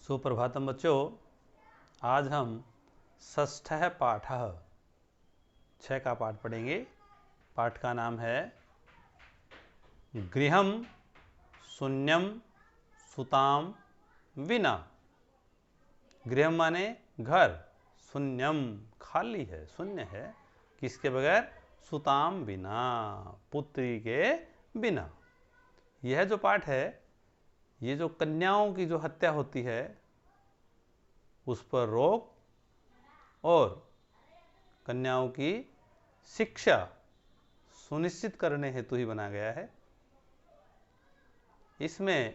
सुप्रभातम बच्चों, आज हम षष्ठः पाठः 6 का पाठ पढ़ेंगे। पाठ का नाम है गृहम शून्यम सुताम विना। गृहम माने घर, शून्यम खाली है, शून्य है, किसके बगैर? सुताम बिना, पुत्री के बिना। यह जो पाठ है, ये जो कन्याओं की जो हत्या होती है उस पर रोक और कन्याओं की शिक्षा सुनिश्चित करने हेतु ही बनाया गया है। इसमें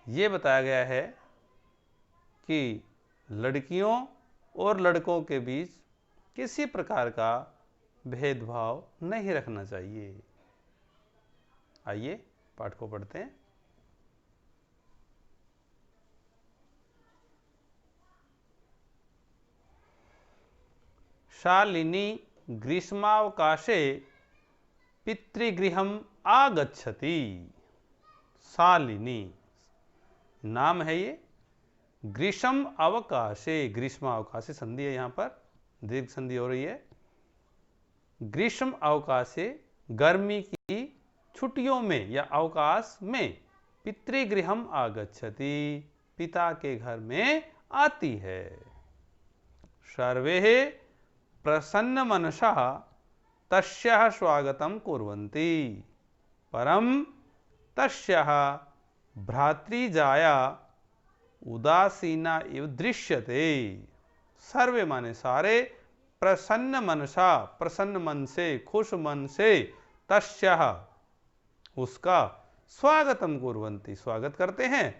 ये बताया गया है कि लड़कियों और लड़कों के बीच किसी प्रकार का भेदभाव नहीं रखना चाहिए। आइए पाठ को पढ़ते हैं। शालिनी ग्रीष्मावकाशे पितृगृहम आगच्छति। शालिनी नाम है ये। ग्रीष्म अवकाशे, ग्रीष्मावकाशे संधि है, यहाँ पर दीर्घ संधि हो रही है। ग्रीष्म अवकाशे गर्मी की छुट्टियों में या अवकाश में, पितृगृहम आगच्छति पिता के घर में आती है। सर्वे प्रसन्न मनसा तस्याः स्वागतं कुर्वन्ति, परं तस्याः भ्रातृजाया उदासीना इव दृश्यते। सर्वे माने सारे, प्रसन्न मनसा प्रसन्न मन से, खुश मन से, तस्याः उसका, स्वागतम कुर्वन्ति स्वागत करते हैं,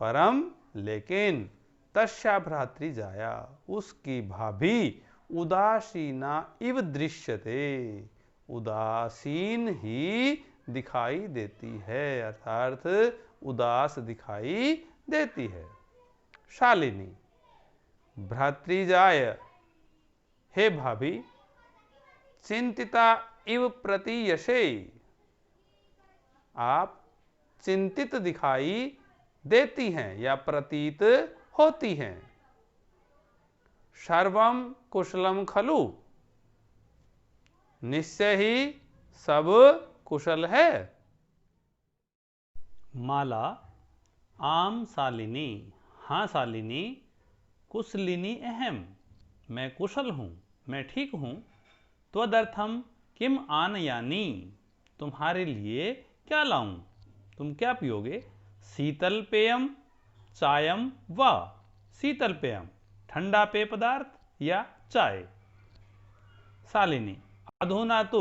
परम लेकिन, तस्या भ्रातृजाया उसकी भाभी, उदासीना इव दृश्यते उदासीन ही दिखाई देती है, अर्थात उदास दिखाई देती है। शालिनी भ्रातृजाय, हे भाभी, चिंतिता इव प्रतीयसे आप चिंतित दिखाई देती हैं या प्रतीत होती हैं। सर्वम कुशलम खलु, निश्चय ही सब कुशल है। माला आम शालिनी, हाँ शालिनी, कुशलिनी अहम, मैं कुशल हूँ, मैं ठीक हूँ। त्वदर्थम किम आनयानि, तुम्हारे लिए क्या लाऊं, तुम क्या पियोगे? शीतल पेयम चायम व, शीतल पेयम ठंडा पेय पदार्थ या चाय। शालिनी अधुना तो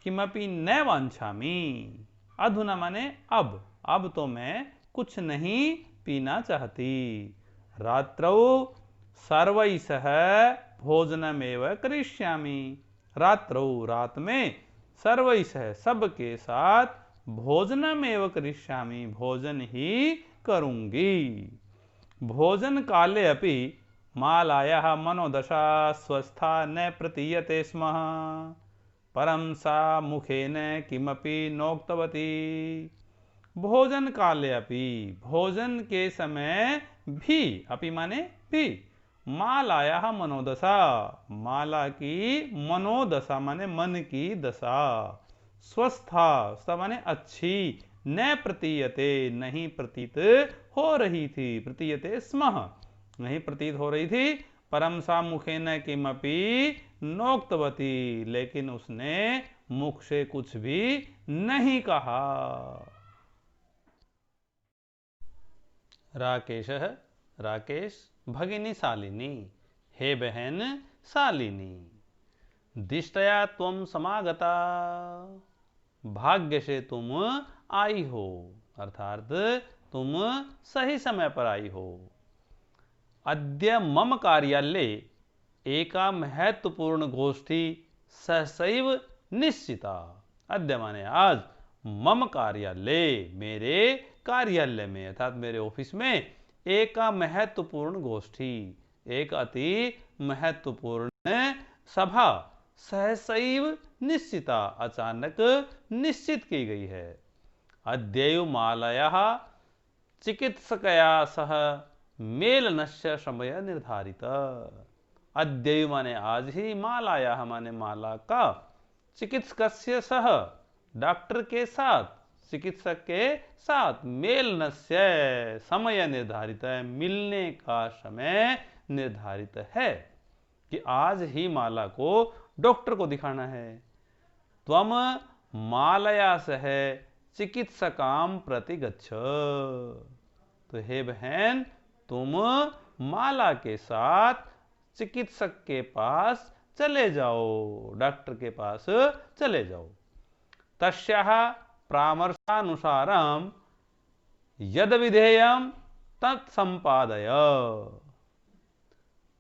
किमपि न वांछामि, अधुना माने अब तो मैं कुछ नहीं पीना चाहती। रात्रौ सर्वैः सह भोजनमेव करिष्यामि, रात्रौ रात में, सर्वैः सह सबके साथ, भोजनमेव करिष्यामि भोजन ही करूंगी। भोजन काले अपि मालायाः मनोदशा स्वस्था न प्रतीयते स्म, परं सा मुखेन किमपि नोक्तवती। भोजन काले अपि, भोजन के समय भी, अपि माने भी, मालायाः मनोदशा, माला की मनोदशा माने मन की दशा, स्वस्था स्वस्था माने अच्छी, न प्रतीयते नहीं प्रतीत हो रही थी, प्रतीयते स्मः नहीं प्रतीत हो रही थी। परम सा मुखेन किमपि नोक्तवती, लेकिन उसने मुख से कुछ भी नहीं कहा। राकेशः, राकेश, भगिनी शालिनी, हे बहन शालिनी, दिष्टया त्वं समागता, भाग्य से तुम आई हो, अर्थात तुम सही समय पर आई हो। अद्य मम कार्यालये एका महत्वपूर्ण गोष्ठी सहसैव निश्चिता। अद्य माने आज, मम कार्यालय मेरे कार्यालय में अर्थात मेरे ऑफिस में, एका महत्वपूर्ण गोष्ठी एक अति महत्वपूर्ण सभा, सहसैव निश्चिता अचानक निश्चित की गई है। अद्यैव मालयः चिकित्सकया सह मेलनस्य समय निर्धारित। अद्यैव माने आज ही, मालायाः माने माला का, चिकित्सकस्य सह डॉक्टर के साथ, चिकित्सक के साथ, मेलनस्य समय निर्धारित है, मिलने का समय निर्धारित है कि आज ही माला को डॉक्टर को दिखाना है। त्वम मालया सह चिकित्सकाम प्रति गच्छ। तो हे बहन, तुम माला के साथ चिकित्सक के पास चले जाओ, डॉक्टर के पास चले जाओ। तस्याः परामर्शानुसारम यद विधेयम तत्संपादय।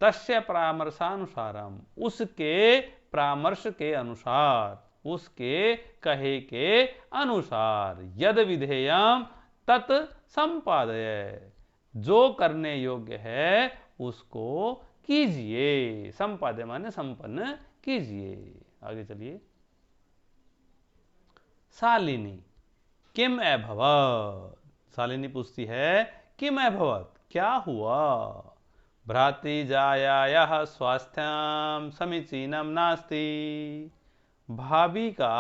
तस्य परामर्शानुसारम, उसके परामर्श के अनुसार, उसके कहे के अनुसार, यद विधेयम तत् संपादय, जो करने योग्य है उसको कीजिए। संपादय माने संपन्न कीजिए। आगे चलिए। शालिनी किम अभवत्। शालिनी पूछती है किम अभवत्, क्या हुआ। भ्रातृजायायाः स्वास्थ्यं समीचीनं नास्ति। भाभी का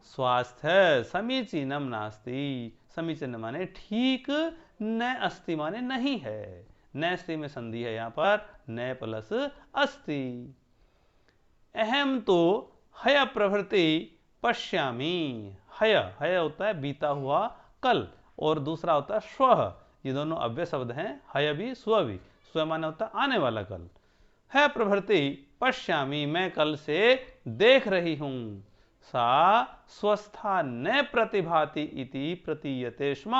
स्वास्थ्य समीचीनं नास्ति। समीचीन माने ठीक, न अस्ति माने नहीं है। न अस्ति में संधि है, यहां पर न प्लस अस्ति। अहम तो हय प्रभृति पश्यामि। हय, हय होता है बीता हुआ कल, और दूसरा होता है श्वः। ये दोनों अव्यय शब्द हैं, हय भी स्व भी। स्व माने होता है आने वाला कल। है प्रभृति पश्यामि, मैं कल से देख रही हूं। सा स्वस्था न प्रतिभाति इति प्रतीयते स्म।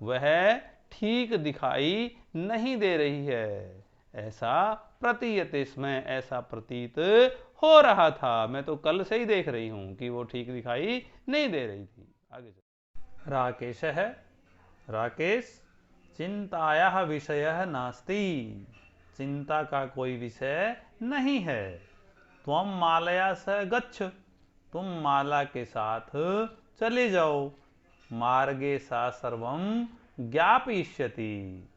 वह ठीक दिखाई नहीं दे रही है, ऐसा प्रतीयते स्म, ऐसा प्रतीत हो रहा था। मैं तो कल से ही देख रही हूं कि वो ठीक दिखाई नहीं दे रही थी। आगे चलो। राकेश है। राकेश चिंतायाः विषयः नास्ति। चिंता का कोई विषय नहीं है। त्वं मालया सह गच्छ, तुम माला के साथ चले जाओ। मार्गे सा सर्वं ज्ञापयिष्यति।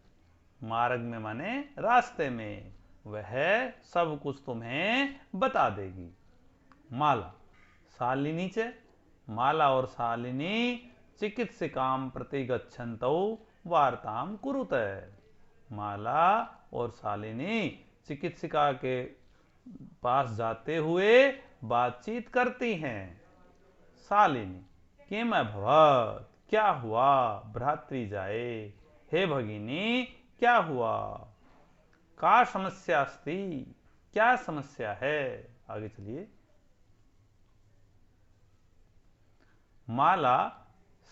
मार्ग में माने रास्ते में, वह सब कुछ तुम्हें बता देगी। माला शालिनी च, माला और शालिनी चिकित्सिकाम प्रति गच्छन्तौ वार्ताम कुरुते। माला और शालिनी चिकित्सिका के पास जाते हुए बातचीत करती हैं। शालिनी किम अभवत्, क्या हुआ। भ्रातृजाये, हे भगिनी क्या हुआ। का समस्या अस्ति, क्या समस्या है। आगे चलिए। माला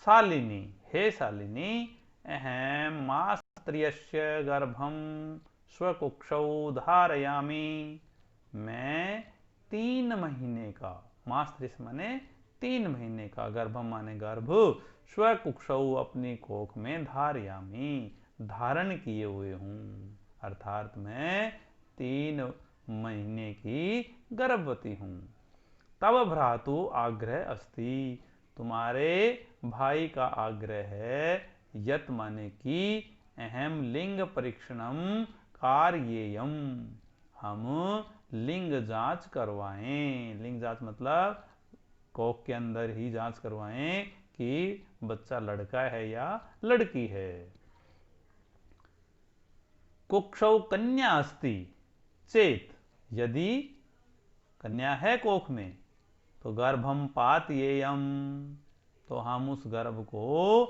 शालिनी, हे शालिनी, अहम मास्त्रियस्य गर्भम स्वकुक्षौ धारयामि। मैं 3 महीने का, मास्त्रिय माने 3 महीने का, गर्भम माने गर्भ, स्वकुक्षौ अपनी कोख में, धारयामि धारण किए हुए हूं। अर्थात मैं 3 महीने की गर्भवती हूं। तब भ्रातु आग्रह अस्ति, तुम्हारे भाई का आग्रह है। यत माने कि अहम लिंग परीक्षणम कार्येयम, हम लिंग जांच करवाएं। लिंग जांच मतलब कोख के अंदर ही जांच करवाएं कि बच्चा लड़का है या लड़की है। कुक्षौ कन्या अस्ति चेत, यदि कन्या है कोख में तो गर्भम पातयेयम, तो हम उस गर्भ को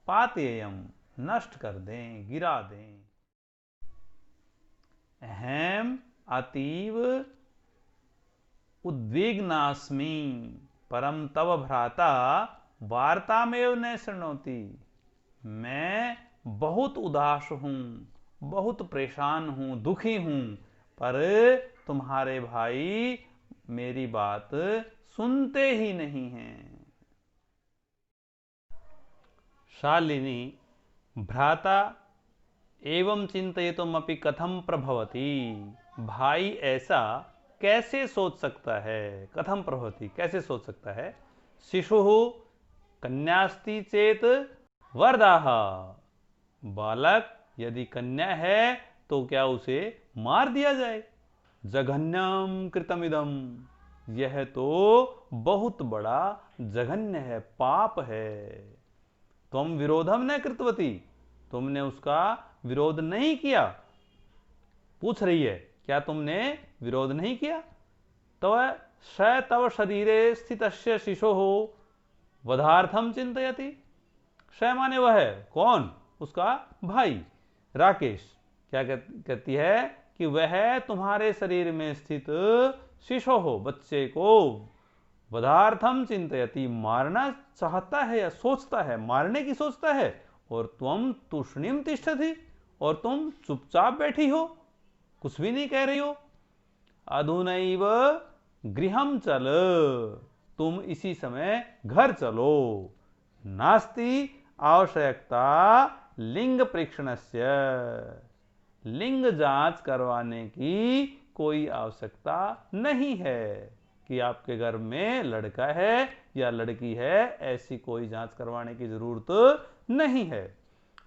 पातयेयम नष्ट कर दें, गिरा दें। अहम अतीव उद्विग्नास्मि परम तव भ्राता वार्तामेव न शृणोति। मैं बहुत उदास हूं, बहुत परेशान हूं, दुखी हूं, पर तुम्हारे भाई मेरी बात सुनते ही नहीं हैं। शालिनी भ्राता एवं चिंतयितुमपि कथम प्रभवति। भाई ऐसा कैसे सोच सकता है। कथम प्रभवति, कैसे सोच सकता है। शिशु कन्यास्ति चेत वरदाह, बालक यदि कन्या है तो क्या उसे मार दिया जाए? जघन्यम कृतमिदम, यह तो बहुत बड़ा जघन्य है, पाप है। तुम विरोधम न कृतवती, तुमने उसका विरोध नहीं किया। पूछ रही है क्या तुमने विरोध नहीं किया? तो स तव शरीरे स्थितस्य शिशो हो वधार्थम चिंतयति। स माने वह है, कौन? उसका भाई राकेश। क्या कहती है कि वह तुम्हारे शरीर में स्थित शिशो हो, बच्चे को वधार्थम चिंतयति, मारना चाहता है या सोचता है, मारने की सोचता है। और तुम तूष्णीम तिष्ठति, और तुम चुपचाप बैठी हो, कुछ भी नहीं कह रही हो। अधुनैव गृहम चल, तुम इसी समय घर चलो। नास्ति आवश्यकता लिंग परीक्षणस्य, लिंग जांच करवाने की कोई आवश्यकता नहीं है कि आपके घर में लड़का है या लड़की है, ऐसी कोई जांच करवाने की जरूरत नहीं है।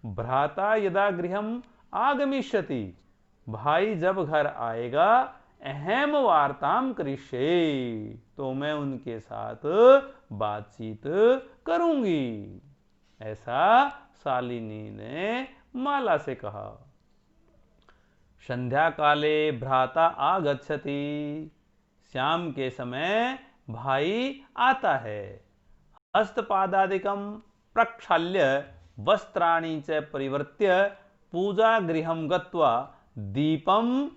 भ्राता यदा गृहम आगमिष्यति, भाई जब घर आएगा, अहम वार्ताम करिष्ये, तो मैं उनके साथ बातचीत करूंगी। ऐसा शालिनी ने माला से कहा। संध्या काले भ्राता आगच्छति, शाम के समय भाई आता है। हस्तपादादिकं प्रक्षाल्य वस्त्राणि च परिवर्त्य पूजा गृहं गत्वा दीपं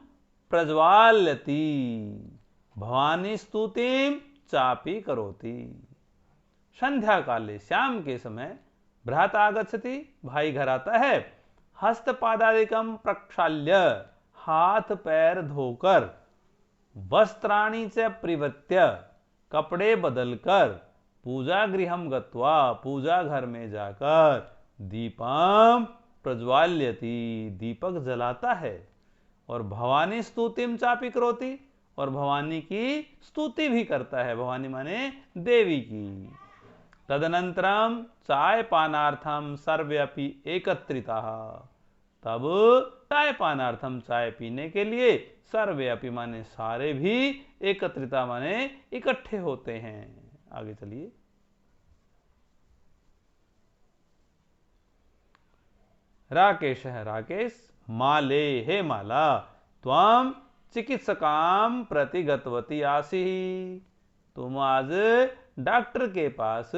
प्रज्वाल्यति, भवानी स्तुतिं चापि करोति। संध्या काले, शाम के समय, भ्राता आगच्छति, भाई घर आता है। हस्तपादादिकं प्रक्षाल्य, हाथ पैर धोकर, वस्त्राणि च परिवर्त्य, कपड़े बदलकर, पूजा गृहम गत्वा, पूजा घर में जाकर, दीपम प्रज्वाल्यति, दीपक जलाता है। और भवानी स्तुतिम चापि करोति, और भवानी की स्तुति भी करता है। भवानी माने देवी की। तदनंतरम चाय पानार्थम सर्वेपि एकत्रिताः, तब चाय पानार्थम, चाय पीने के लिए, सर्वेपि माने सारे भी, एकत्रिता माने इकट्ठे होते हैं। आगे चलिए। राकेश है, राकेश, माले, हे माला, त्वम चिकित्सकाम प्रति गतवती आसी, तुम आज डॉक्टर के पास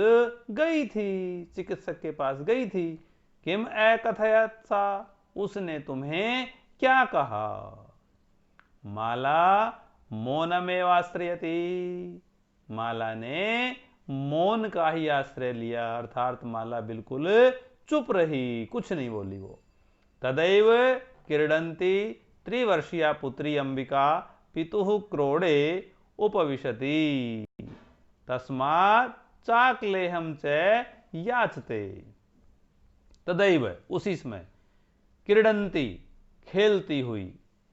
गई थी, चिकित्सक के पास गई थी। किम अकथयत सा, उसने तुम्हें क्या कहा? माला मौनमेवाश्रयति, माला ने मौन का ही आश्रय लिया, अर्थात माला बिल्कुल चुप रही, कुछ नहीं बोली वो। तदैव क्रीडन्ती त्रिवर्षीया पुत्री अंबिका पितुः क्रोडे उपविशति, तस्मात् चाकलेहम च याचते। तदैव, उसी समय, क्रीडन्ती, खेलती हुई,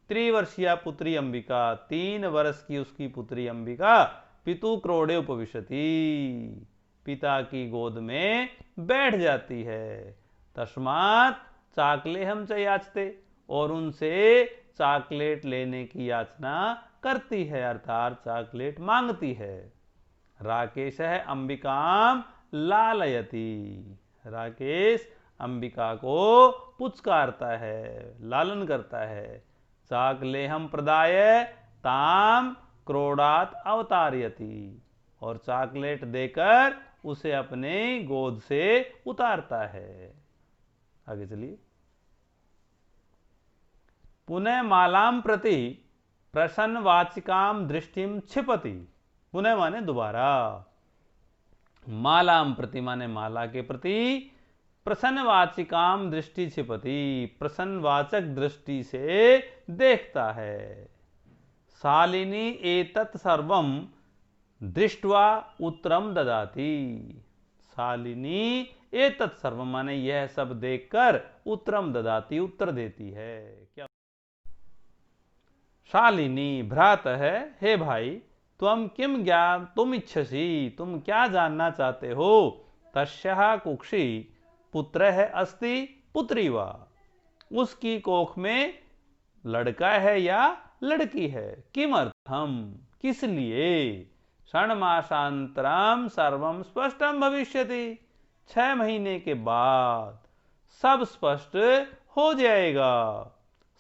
त्रिवर्षीया पुत्री अंबिका, 3 वर्ष की उसकी पुत्री अंबिका, पितु क्रोडे उपविशति, पिता की गोद में बैठ जाती है। तस्मात् चाकलेहम च याचते, और उनसे चॉकलेट लेने की याचना करती है, अर्थात चॉकलेट मांगती है। राकेश है अंबिकाम लालयति, राकेश अंबिका को पुचकारता है, लालन करता है। चाकलेहम प्रदाय ताम क्रोडात अवतारयति, और चॉकलेट देकर उसे अपने गोद से उतारता है। आगे चलिए। पुनः मालाम प्रति प्रसन्नवाचिकाम दृष्टिम क्षिपति, पुनः माने दोबारा, मालाम प्रति माने माला के प्रति, प्रसन्नवाचिकाम दृष्टि क्षिपति, प्रसन्नवाचक दृष्टि से देखता है। शालिनी एतत् सर्वम दृष्ट्वा उत्तरम ददाति, शालिनी एतत् सर्वम माने यह सब देखकर उत्तरम ददाति, उत्तर देती है। क्या? शालिनी, भ्रात है, हे भाई, त्वम किम ज्ञान तुम इच्छसि, तुम क्या जानना चाहते हो? तस्याः कुक्षी पुत्र है अस्ति पुत्री वा, उसकी कोख में लड़का है या लड़की है। किमर्थम, किस लिए। षण्मासांतरम सर्वम स्पष्टम भविष्यति, 6 महीने के बाद सब स्पष्ट हो जाएगा।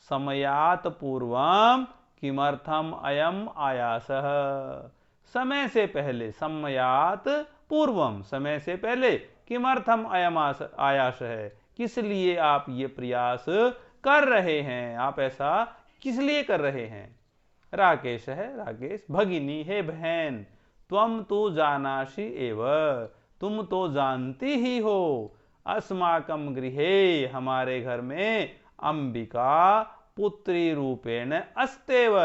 समयात पूर्वम किमर्थम अयम आयासः, समय से पहले, समयात पूर्वम समय से पहले, किमर्थम अयम आयास है, किस लिए आप ये प्रयास कर रहे हैं, आप ऐसा किस लिए कर रहे हैं। राकेश है, राकेश। भगिनी, हे बहन, त्वम तो जानासि एव, तुम तो जानती ही हो, अस्माकं गृहे, हमारे घर में, अंबिका पुत्री रूपेण अस्तेव,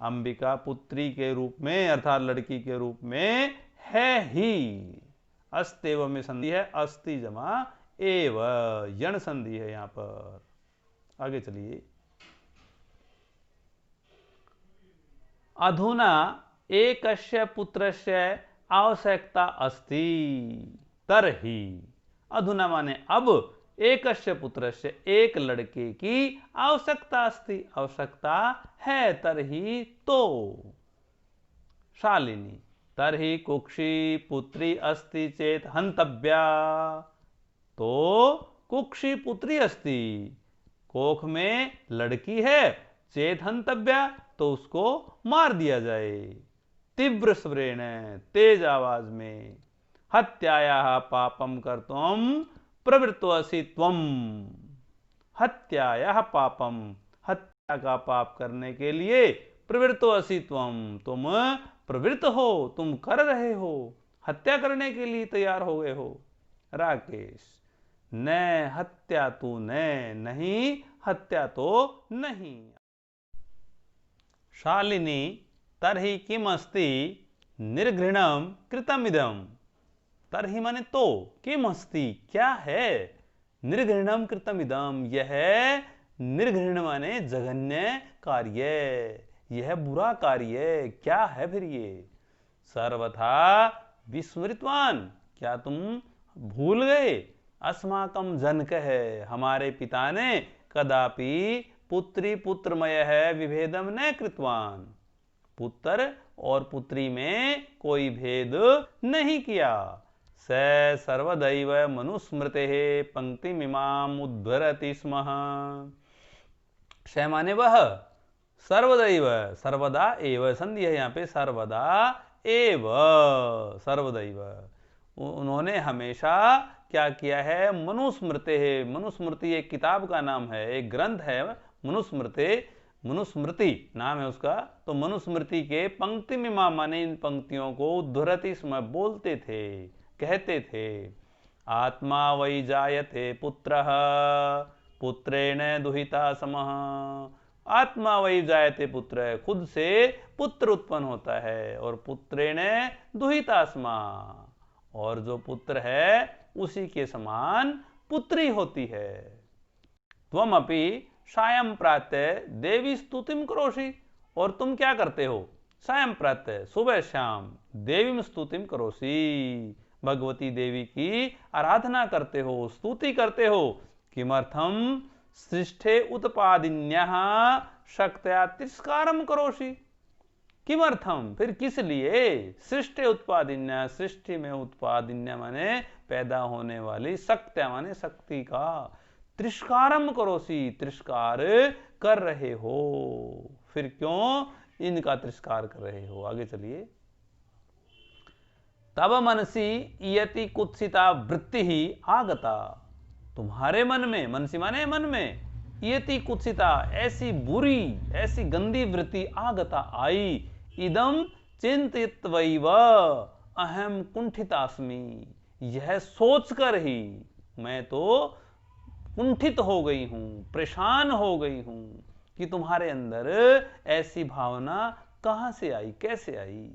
अंबिका पुत्री के रूप में अर्थात लड़की के रूप में है ही। अस्तेव में संधि है, अस्ति जमा एव, यण संधि है यहां पर। आगे चलिए। अधुना एकस्य पुत्रस्य आवश्यकता अस्ति तर्हि, अधुना माने अब, एकस्य पुत्रस्य एक लड़के की आवश्यकता अस्ति आवश्यकता है, तर्हि तो। शालिनी, तर्हि कुक्षी पुत्री अस्ति चेत हंतव्या, तो कुक्षी पुत्री अस्ति, कोख में लड़की है, चेत हंतव्या, तो उसको मार दिया जाए। तीव्र स्वरेण, तेज आवाज में। हत्यायाः पापम कर्तुम प्रवृत्तोऽसि त्वम, हत्यायाः पापम, हत्या का पाप करने के लिए, प्रवृत्तोऽसि त्वम, तुम प्रवृत्त हो, तुम कर रहे हो, हत्या करने के लिए तैयार हो गए हो। राकेश, न हत्या तो न, नहीं हत्या तो नहीं। शालिनी, तर्हि किम अस्ति निर्घृणम कृतमिदम, तर्हि माने तो, किम अस्ति क्या है, निर्घृणम कृतमिदम, यह निर्घृण माने जघन्य कार्य, यह बुरा कार्य क्या है फिर ये। सर्वथा विस्मृतवान, क्या तुम भूल गए, अस्माकं जनक है, हमारे पिता ने कदापि पुत्री पुत्रमय है विभेदम न कृतवान, पुत्र और पुत्री में कोई भेद नहीं किया। स सर्वदैव मनुस्मृते पंक्तिमिमाम उद्धरति स्म, स माने वह, सर्वदैव, सर्वदा एव संधि है यहाँ पे, सर्वदा एव, सर्वदैव, उन्होंने हमेशा क्या किया है, मनुस्मृते है, मनुस्मृति एक किताब का नाम है, एक ग्रंथ है मनुस्मृति, मनुस्मृति नाम है उसका, तो मनुस्मृति के पंक्ति में माने इन पंक्तियों को उद्धरति स्म, बोलते थे, कहते थे। आत्मा वै जायते पुत्रः पुत्रेण दुहिता समः, आत्मा वै जायते पुत्र, खुद से पुत्र उत्पन्न होता है, और पुत्रेण दुहिता स्म, और जो पुत्र है उसी के समान पुत्री होती है। त्वमपि सायं प्रातः देवी स्तुतिम करोषि, और तुम क्या करते हो, सायं प्रातः, सुबह शाम, देवी स्तुतिम करोषि, भगवती देवी की आराधना करते हो, स्तुति करते हो। किमर्थम सृष्टे उत्पादिन्यः शक्त्या तिरस्कारम करोषि, किमर्थम फिर किस लिए, सृष्टि उत्पादिन्य, सृष्टि में उत्पादिन्य माने पैदा होने वाली, शक्त्या माने शक्ति का, तिरस्कारम करोसी, तिरस्कार कर रहे हो, फिर क्यों इनका तिरस्कार कर रहे हो। आगे चलिए। तब मनसी इयति कुत्सिता वृत्ति ही आगता, तुम्हारे मन में, मनसी माने मन में, इयति कुत्सिता ऐसी बुरी, ऐसी गंदी वृत्ति आगता आई, इदम चिंतित्वैव अहम कुंठितास्मि, यह सोचकर ही मैं तो कुंठित हो गई हूं, परेशान हो गई हूं कि तुम्हारे अंदर ऐसी भावना कहां से आई, कैसे आई।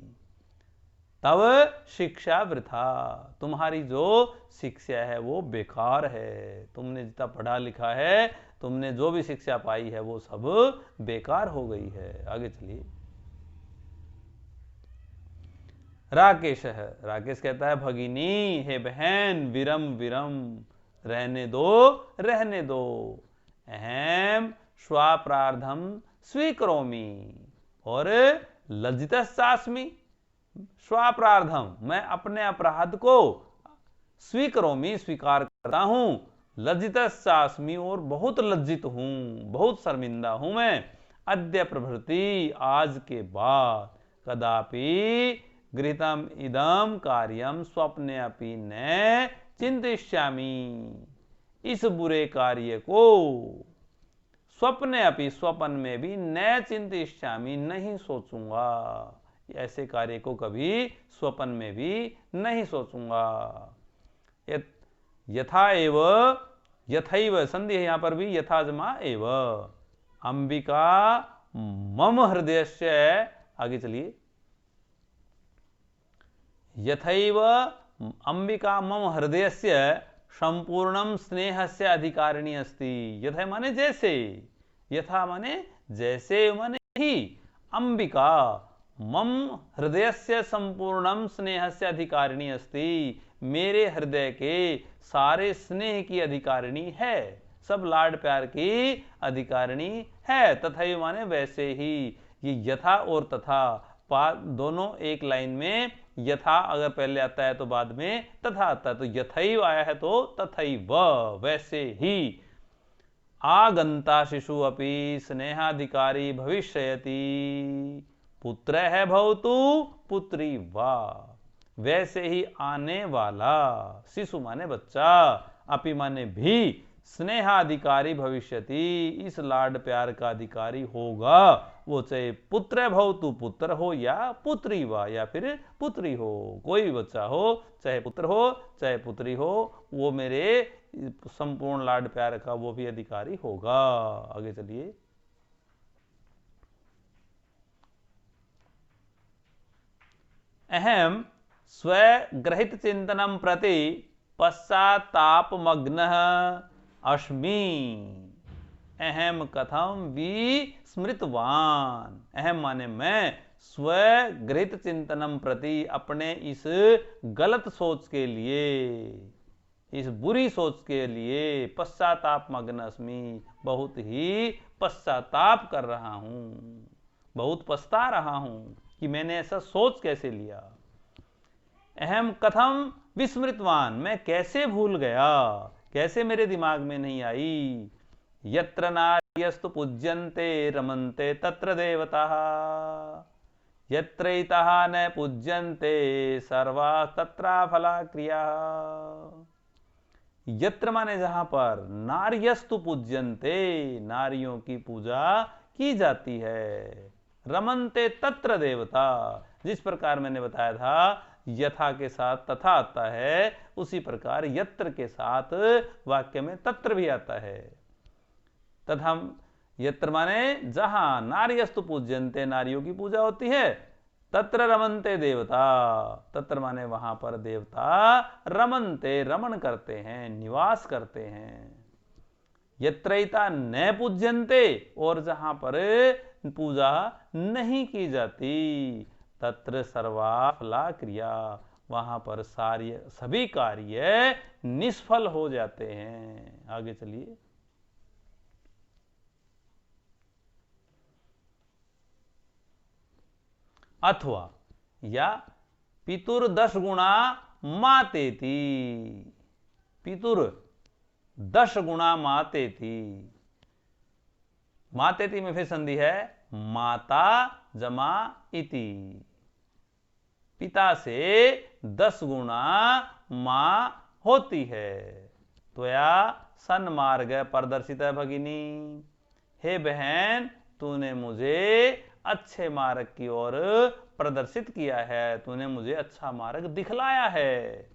तब शिक्षा वृथा, तुम्हारी जो शिक्षा है वो बेकार है, तुमने जितना पढ़ा लिखा है, तुमने जो भी शिक्षा पाई है वो सब बेकार हो गई है। आगे चलिए। राकेश है, राकेश कहता है भगिनी, हे बहन, विरम विरम, रहने दो, रहने दो, अहम स्वापराधम स्वीकरोमि, और लज्जितस्सास्मि स्वापराधम, मैं अपने अपराध को स्वीकरोमि स्वीकार करता हूं, लज्जितस्सास्मि और बहुत लज्जित हूं, बहुत शर्मिंदा हूं मैं, अद्य प्रभृति आज के बाद, कदापि गृहीतम इदम कार्यम स्वप्ने अपि न चिंतिष्यामि, इस बुरे कार्य को स्वप्ने अपि स्वप्न में भी न चिंतिष्यामि नहीं सोचूंगा, ऐसे कार्य को कभी स्वप्न में भी नहीं सोचूंगा। यथा एव, यथैव संधि है यहां पर भी, यथा जमा एव, अंबिका मम हृदयस्य, आगे चलिए, यथैव अंबिका मम हृदयस्य संपूर्णम स्नेहस्य अधिकारिणी अस्ति, यथा माने जैसे, यथा माने जैसे माने ही, अंबिका मम हृदयस्य संपूर्णम स्नेहस्य अधिकारिणी अस्ति, मेरे हृदय के सारे स्नेह की अधिकारिणी है, सब लाड प्यार की अधिकारिणी है। तथा माने वैसे ही, ये यथा और तथा दोनों एक लाइन में, यथा अगर पहले आता है तो बाद में तथा आता है, तो यथैव आया है तो तथैव, वैसे ही। आगंता शिशु अपि स्नेहाधिकारी भविष्यति, पुत्र है भवतु पुत्री वा, वैसे ही आने वाला, शिशु माने बच्चा, अपि माने भी, स्नेहाधिकारी भविष्यति, इस लाड प्यार का अधिकारी होगा, वो चाहे पुत्र भवतु पुत्र हो या पुत्री वा, या फिर पुत्री हो, कोई भी बच्चा हो, चाहे पुत्र हो चाहे पुत्री हो, वो मेरे संपूर्ण लाड प्यार का वो भी अधिकारी होगा। आगे चलिए, अहम स्वग्रहित चिंतनम प्रति पश्चातापमग्नः अस्मि, अहम कथम विस्मृतवान, अहम माने मैं, स्वगृहित चिंतनम प्रति, अपने इस गलत सोच के लिए, इस बुरी सोच के लिए, पश्चातापमग्न अस्मि, बहुत ही पश्चाताप कर रहा हूं, बहुत पछता रहा हूं कि मैंने ऐसा सोच कैसे लिया। अहम कथम विस्मृतवान, मैं कैसे भूल गया, कैसे मेरे दिमाग में नहीं आई। यत्र नार्यस्तु पूज्यन्ते रमन्ते तत्र देवताः, यत्रैताः न पूज्यन्ते सर्वाः तत्राफला क्रियाः। यत्र माने जहां पर, नार्यस्तु पूज्यन्ते, नारियों की पूजा की जाती है, रमन्ते तत्र देवता, जिस प्रकार मैंने बताया था यथा के साथ तथा आता है, उसी प्रकार यत्र के साथ वाक्य में तत्र भी आता है। तथा यत्र माने जहां, नार्यस्तु पूज्यन्ते, नारियों की पूजा होती है, तत्र रमन्ते देवता, तत्र माने वहां पर देवता रमन्ते, रमन करते हैं, निवास करते हैं। यत्रैता न पूज्यन्ते, और जहां पर पूजा नहीं की जाती, तत्र सर्वाफला क्रिया, वहां पर सारे सभी कार्य निष्फल हो जाते हैं। आगे चलिए, अथवा या पितुर 10 गुणा मातेति, पितुर 10 गुणा मातेति, मातेति में फिर संधि है, माता जमा इति, पिता से 10 गुणा मां होती है। त्वया सन्मार्ग प्रदर्शित भगिनी, हे बहन तूने मुझे अच्छे मार्ग की ओर प्रदर्शित किया है, तूने मुझे अच्छा मार्ग दिखलाया है।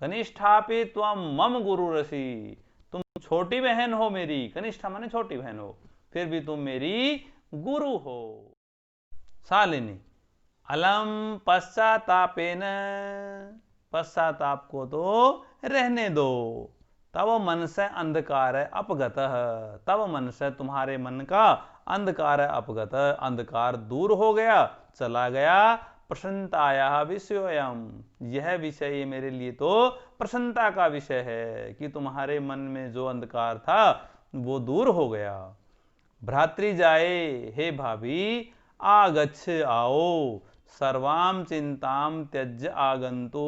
कनिष्ठापि त्वम मम गुरु रसी, तुम छोटी बहन हो मेरी, कनिष्ठा माने छोटी बहन हो, फिर भी तुम मेरी गुरु हो। शालिनी, अलम पश्चातापेन, पश्चाताप को तो रहने दो, तब मन से अंधकार अपगत, तब मन से तुम्हारे मन का अंधकार अपगत, अंधकार दूर हो गया, चला गया। प्रसन्नताया विषयोयम, यह विषय मेरे लिए तो प्रसन्नता का विषय है कि तुम्हारे मन में जो अंधकार था वो दूर हो गया। भ्रातृ जाए, हे भाभी आगच्छ आओ, सर्वाम चिंताम त्यज्य आगंतु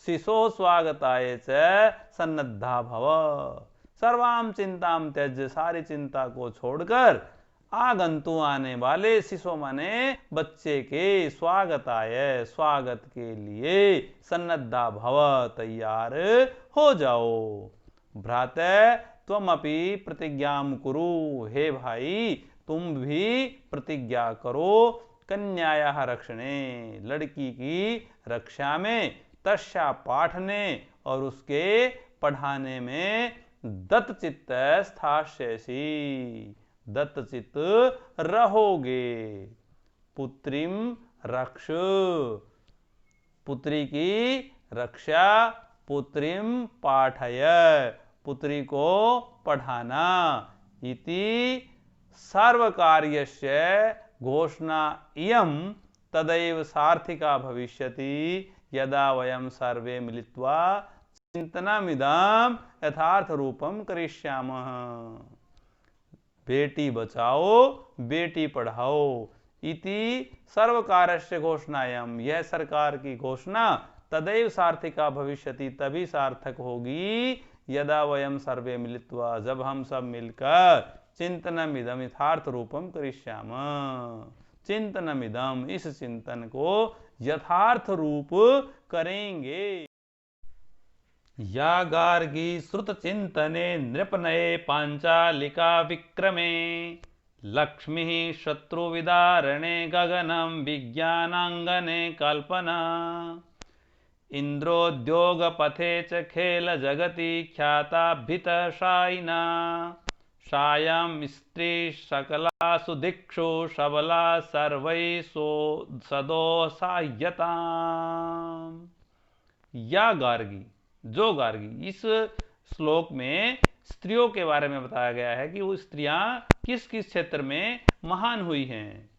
शिशो स्वागताय च सन्नद्धा भव। सर्वाम चिंताम त्यज्य, सारी चिंता को छोड़कर आगंतु आने वाले, शिशो माने बच्चे के, स्वागताय स्वागत के लिए, सन्नद्धा भव तैयार हो जाओ। भ्राते त्वमपि प्रतिज्ञाम कुरु, हे भाई तुम भी प्रतिज्ञा करो, कन्यायाः रक्षणे, लड़की की रक्षा में, तस्या पाठने, और उसके पढ़ाने में, दत्तचित्त स्थास्यसि, दत्तचित्त रहोगे। पुत्रीम रक्ष, पुत्री की रक्षा, पुत्रीम पाठय, पुत्री को पढ़ाना, इति सर्वकार्यस्य घोषणा इयं तदैव सार्थिका भविष्यति यदा वयं सर्वे मिलित्वा चिंतनमिदं यथार्थ रूपम करिष्यामः। बेटी बचाओ बेटी पढ़ाओ इति सर्वकारस्य घोषणायम, यह सरकार की घोषणा, तदैव सार्थिका भविष्यति, तभी सार्थक होगी, यदा वयम सर्वे मिलित्वा, जब हम सब मिलकर, चिंतनमिदम यथार्थ रूपम करिष्याम, चिंतनमिदम, इस चिंतन को यथार्थ रूप करेंगे। या गार्गी श्रुत चिंतने नृपनये पांचालिका विक्रमे, लक्ष्मी शत्रु विदारणे गगनम विज्ञानांगने कल्पना, इंद्रोद्योग पथे च खेल जगति ख्याताभित शायिना, सायं स्त्री सकलासु दिक्षु सबला सर्वै सदो साह्यता। या गार्गी, जो गार्गी, इस श्लोक में स्त्रियों के बारे में बताया गया है कि वो स्त्रियां किस किस क्षेत्र में महान हुई हैं।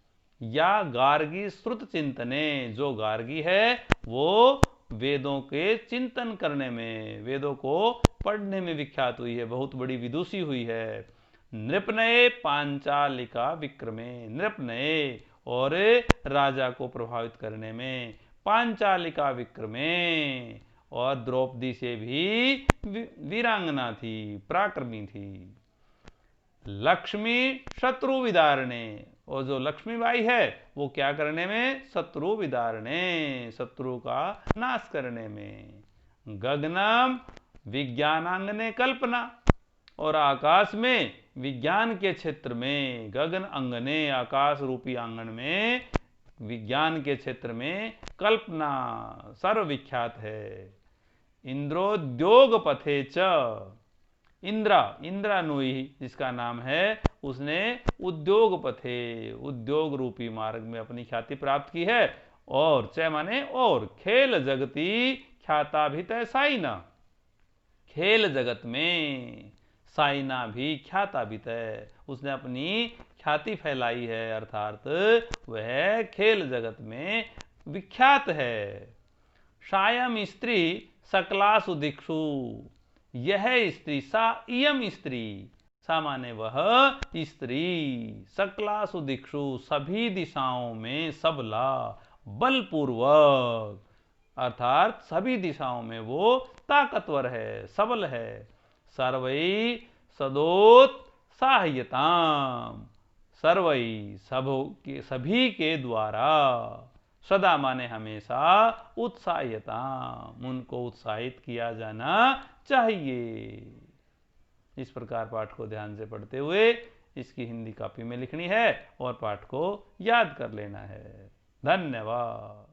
या गार्गी श्रुत चिंतने, जो गार्गी है वो वेदों के चिंतन करने में, वेदों को पढ़ने में विख्यात हुई है, बहुत बड़ी विदुषी हुई है। नृपनये पांचालिका विक्रमे, नृपनये और राजा को प्रभावित करने में, पांचालिका विक्रमे, और द्रौपदी से भी वीरांगना थी, पराक्रमी थी। लक्ष्मी शत्रु विदारणे, और जो लक्ष्मीबाई है वो क्या करने में, शत्रु विदारणे, शत्रु का नाश करने में। गगनम विज्ञानांगने कल्पना, और आकाश में, विज्ञान के क्षेत्र में, गगन अंगने, आकाश रूपी आंगन में, विज्ञान के क्षेत्र में कल्पना सर्वविख्यात है। इंद्रोद्योग पथे च, इंद्रानुई जिसका नाम है, उसने उद्योग पथे, उद्योग रूपी मार्ग में अपनी ख्याति प्राप्त की है। और च माने और, खेल जगती ख्याताभित साइना, खेल जगत में साइना भी ख्याताभित है, उसने अपनी ख्याति फैलाई है, अर्थात वह खेल जगत में विख्यात है। सायम स्त्री सकलासु दिक्षु, यह स्त्री, सा इयम स्त्री, सा माने वह स्त्री, सकलासु दिक्षु, सभी दिशाओं में, सबला, बलपूर्वक, अर्थात सभी दिशाओं में वो ताकतवर है, सबल है। सर्वै सदोत्साह्यताम, सर्वै सभी के द्वारा, सदा माने हमेशा, उत्साह्यताम, उनको उत्साहित किया जाना चाहिए। इस प्रकार पाठ को ध्यान से पढ़ते हुए इसकी हिंदी कॉपी में लिखनी है और पाठ को याद कर लेना है। धन्यवाद।